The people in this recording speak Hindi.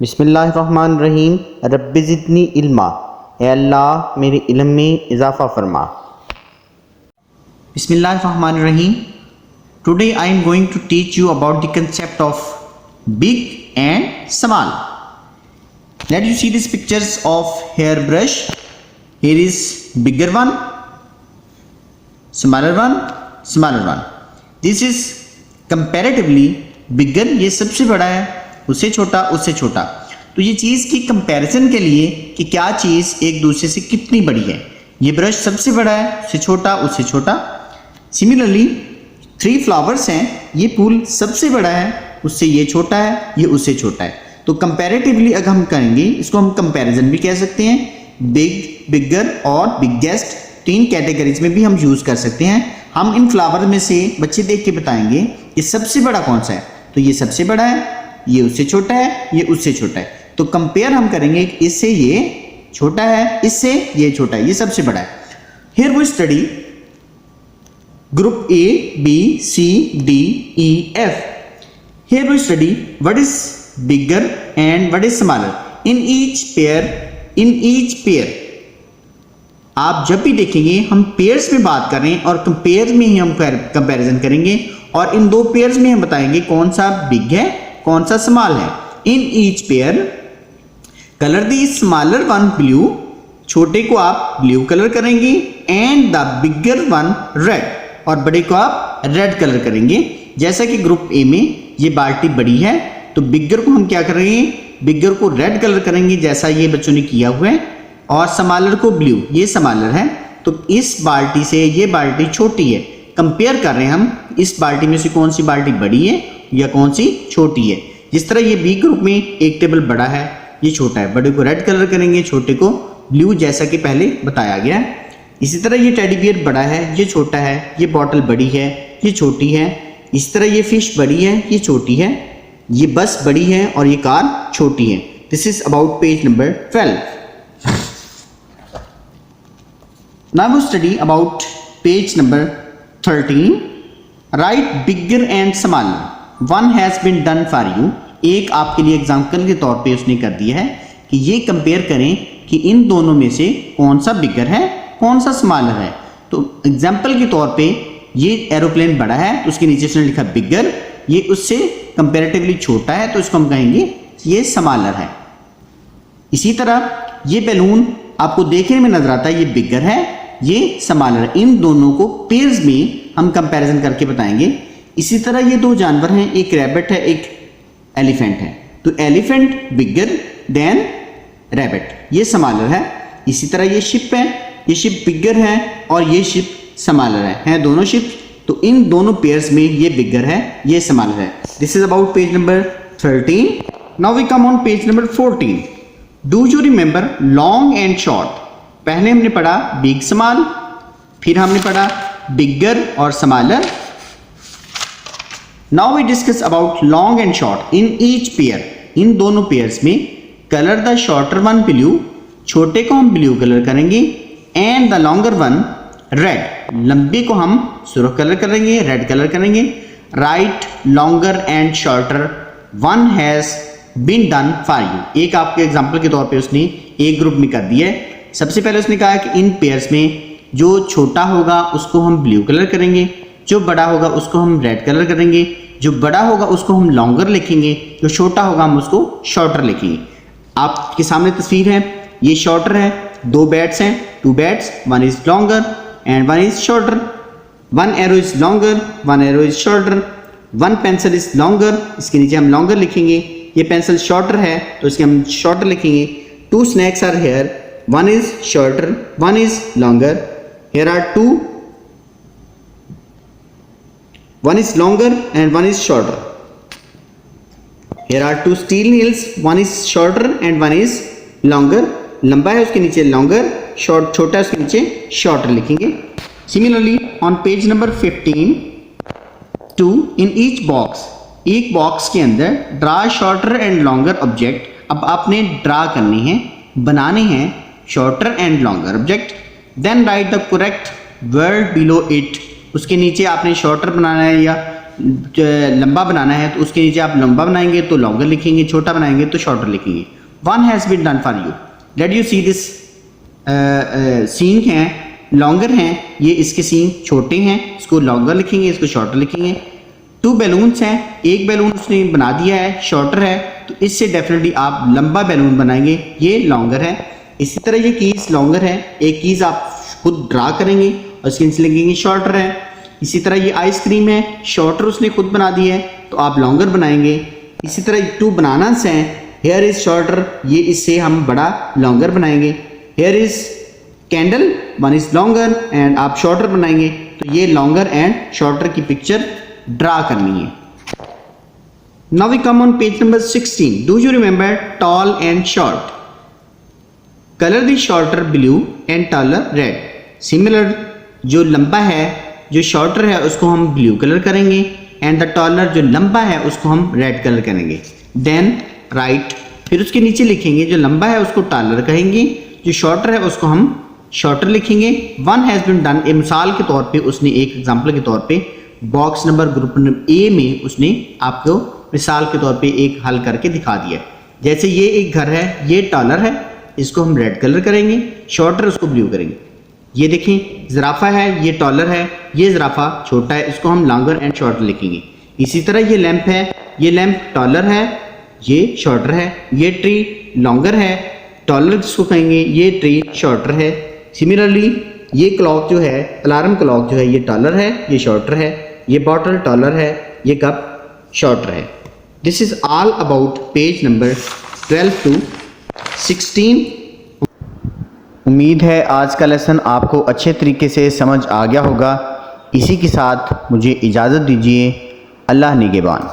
बिस्मिल्लाहिर्रहमानिर्रहीम। रब्बि ज़िदनी इल्मा, ए अल्लाह मेरे इल्म में इजाफ़ा फरमा। बिस्मिल्लाहिर्रहमानिर्रहीम। Today I am going to teach you about the concept of big and small. Let you see this pictures of hair brush. Here is bigger one, smaller one, smaller one. This is comparatively bigger, ये सबसे बड़ा है, उससे छोटा, उससे छोटा। तो ये चीज़ की कंपैरिजन के लिए कि क्या चीज़ एक दूसरे से कितनी बड़ी है। ये ब्रश सबसे बड़ा है, उससे छोटा, उससे छोटा। सिमिलरली 3 फ्लावर्स हैं, ये फूल सबसे बड़ा है, उससे ये छोटा है, ये उससे छोटा है। तो कंपैरेटिवली अगर हम करेंगे, इसको हम कंपैरिजन भी कह सकते हैं। बिग, बिगर और बिगेस्ट 3 कैटेगरीज में भी हम यूज़ कर सकते हैं। हम इन फ्लावर में से बच्चे देख के बताएंगे ये सबसे बड़ा कौन सा है। तो ये सबसे बड़ा है, ये उससे छोटा है, ये उससे छोटा है। तो कंपेयर हम करेंगे, इससे ये छोटा है, इससे ये छोटा है, ये सबसे बड़ा है। Here we study group A, B, C, D, E, F. Here we study what is bigger and what is smaller in each pair. आप जब भी देखेंगे हम पेयर्स में बात कर रहे हैं और कंपेयर में ही हम कंपैरिजन करेंगे और इन 2 पेयर्स में हम बताएंगे कौन सा बिग है, कौन सा स्मॉल है। इन each pair colour the smaller one blue, छोटे को आप ब्लू कलर करेंगे, and the bigger one red, और बड़े को आप रेड कलर करेंगे। जैसा कि ग्रुप ए में ये बाल्टी बड़ी है, तो बिगर को हम क्या करेंगे, बिगर को रेड कलर करेंगे जैसा ये बच्चों ने किया हुआ है, और स्मॉलर को ब्लू, ये स्मॉलर है। तो इस बाल्टी से ये बाल्टी छोटी है। कंपेयर कर रहे हैं हम, इस बाल्टी में से कौन सी बाल्टी बड़ी है या कौन सी छोटी है। जिस तरह ये बी ग्रुप में एक टेबल बड़ा है, ये छोटा है, बड़े को रेड कलर करेंगे, छोटे को ब्लू, जैसा कि पहले बताया गया है। इसी तरह ये टेडी बियर बड़ा है, ये छोटा है, ये बॉटल बड़ी है, ये छोटी है। इसी तरह ये फिश बड़ी है, ये छोटी है, ये बस बड़ी है और ये कार छोटी है। This is about page number 12। Now we study about page number 13. Write bigger and smaller. One has been done for you. एक आपके लिए एग्जाम्पल के तौर पे उसने कर दिया है कि ये कंपेयर करें कि इन दोनों में से कौन सा बिगर है, कौन सा स्मॉलर है। तो एग्जाम्पल के तौर पे ये एरोप्लेन बड़ा है, तो उसके नीचे उसने लिखा बिगर। ये उससे कंपेरेटिवली छोटा है, तो इसको हम कहेंगे ये स्मॉलर है। इसी तरह ये बैलून आपको देखने में नजर आता है, ये बिगर है, ये स्मॉलर। इन दोनों को पेयर्स में हम कंपैरिजन करके बताएंगे। इसी तरह ये 2 जानवर हैं, एक रैबिट है, एक एलिफेंट है। तो एलिफेंट बिगर देन रैबिट, ये स्मॉलर है। इसी तरह ये शिप है, ये शिप बिगर है और ये शिप स्मॉलर है दोनों शिप। तो इन दोनों पेयर्स में ये बिगर है, ये स्मॉलर है। This is about page number 13। Now we come on page number 14। Do you remember long and short. पहले हमने पढ़ा बिग स्मॉल, फिर हमने पढ़ा बिगर और smaller. Now we discuss about long and short in each pair. इन दोनों पेयर्स में colour the shorter one blue, छोटे को हम ब्लू कलर करेंगे, and the longer one red, लंबे को हम सुर्ख कलर करेंगे, रेड कलर करेंगे। Right longer and shorter one has been done for you. एक आपके एग्जाम्पल के तौर पे उसने एक ग्रुप में कर दिया है। सबसे पहले उसने कहा कि इन पेयर्स में जो छोटा होगा उसको हम ब्लू कलर करेंगे, जो बड़ा होगा उसको हम रेड कलर करेंगे, जो बड़ा होगा उसको हम लॉन्गर लिखेंगे, जो छोटा होगा हम उसको शॉर्टर लिखेंगे। आपके सामने तस्वीर है, ये शॉर्टर है, 2 बैट्स हैं, 2 bats, 1 is longer and 1 is shorter. 1 arrow is longer, 1 arrow is shorter. 1 pencil is longer, इसके नीचे हम लॉन्गर लिखेंगे। ये पेंसिल शॉर्टर है तो इसके हम शॉर्टर लिखेंगे। 2 snakes are here, 1 is shorter, 1 is longer. Here are 2, 1 is longer and 1 is shorter. Here are 2 steel nails, 1 is shorter and 1 is longer. लंबा है उसके नीचे longer, short छोटा है उसके नीचे shorter लिखेंगे। Similarly on page number 15, 2 in each box, एक बॉक्स के अंदर draw shorter and longer object. अब आपने ड्रा करने हैं, बनाने हैं shorter and longer object. Then write the correct word below it, उसके नीचे आपने शॉर्टर बनाना है या लंबा बनाना है तो उसके नीचे आप लंबा बनाएंगे तो लॉन्गर लिखेंगे, छोटा बनाएंगे तो शॉर्टर लिखेंगे। One has been done for you, let you see this. सींग हैं, लॉन्गर हैं, ये इसके सींग छोटे हैं, इसको लॉन्गर लिखेंगे, इसको शॉर्टर लिखेंगे। टू बैलून्स हैं, एक बैलून उसने बना दिया है, शॉर्टर है, तो इससे डेफिनेटली आप लंबा बैलून बनाएंगे, ये लॉन्गर है। इसी तरह ये कीज लॉन्गर है, एक कीज आप खुद ड्रा करेंगे और इसके नीचे लिखेंगे शॉर्टर है। इसी तरह ये आइसक्रीम है, शॉर्टर उसने खुद बना दी है तो आप लॉन्गर बनाएंगे। इसी तरह टू बनानास हैं, हेयर इज शॉर्टर, ये इससे हम बड़ा लॉन्गर बनाएंगे। Here is candle, one is longer and आप शॉर्टर बनाएंगे, तो ये लॉन्गर एंड शॉर्टर की पिक्चर ड्रा करनी है। Now we come on page number 16। Do you remember tall and short? Colour the shorter blue and taller red. Similar, जो लंबा है, जो शॉर्टर है, उसको हम ब्लू कलर करेंगे एंड द टॉलर जो लंबा है उसको हम रेड कलर करेंगे। देन राइट, फिर उसके नीचे लिखेंगे जो लंबा है उसको टॉलर कहेंगे, जो शॉर्टर है उसको हम शॉर्टर लिखेंगे। वन हैज़ बीन डन, ए मिसाल के तौर पे उसने एक एग्जाम्पल के तौर पे box number group number A में उसने आपको मिसाल के तौर पे एक हल करके दिखा दिया। जैसे ये एक घर है, ये टॉलर है, इसको हम रेड कलर करेंगे, शॉर्टर उसको ब्लू करेंगे। ये देखें ज़राफ़ा है, ये टॉलर है, ये ज़राफ़ा छोटा है, इसको हम लॉन्गर एंड शॉर्टर लिखेंगे। इसी तरह ये लैंप है, ये लैंप टॉलर है, ये शॉर्टर है। ये ट्री लॉन्गर है, टॉलर जिसको कहेंगे, ये ट्री शॉर्टर है। सिमिलरली ये क्लॉक जो है, अलार्म क्लॉक जो है, ये टॉलर है, ये शॉर्टर है। ये बॉटल टॉलर है, ये कप शॉर्टर है। This is all about page number 12 to 16। उम्मीद है आज का लेसन आपको अच्छे तरीके से समझ आ गया होगा। इसी के साथ मुझे इजाज़त दीजिए। अल्लाह निगहबान।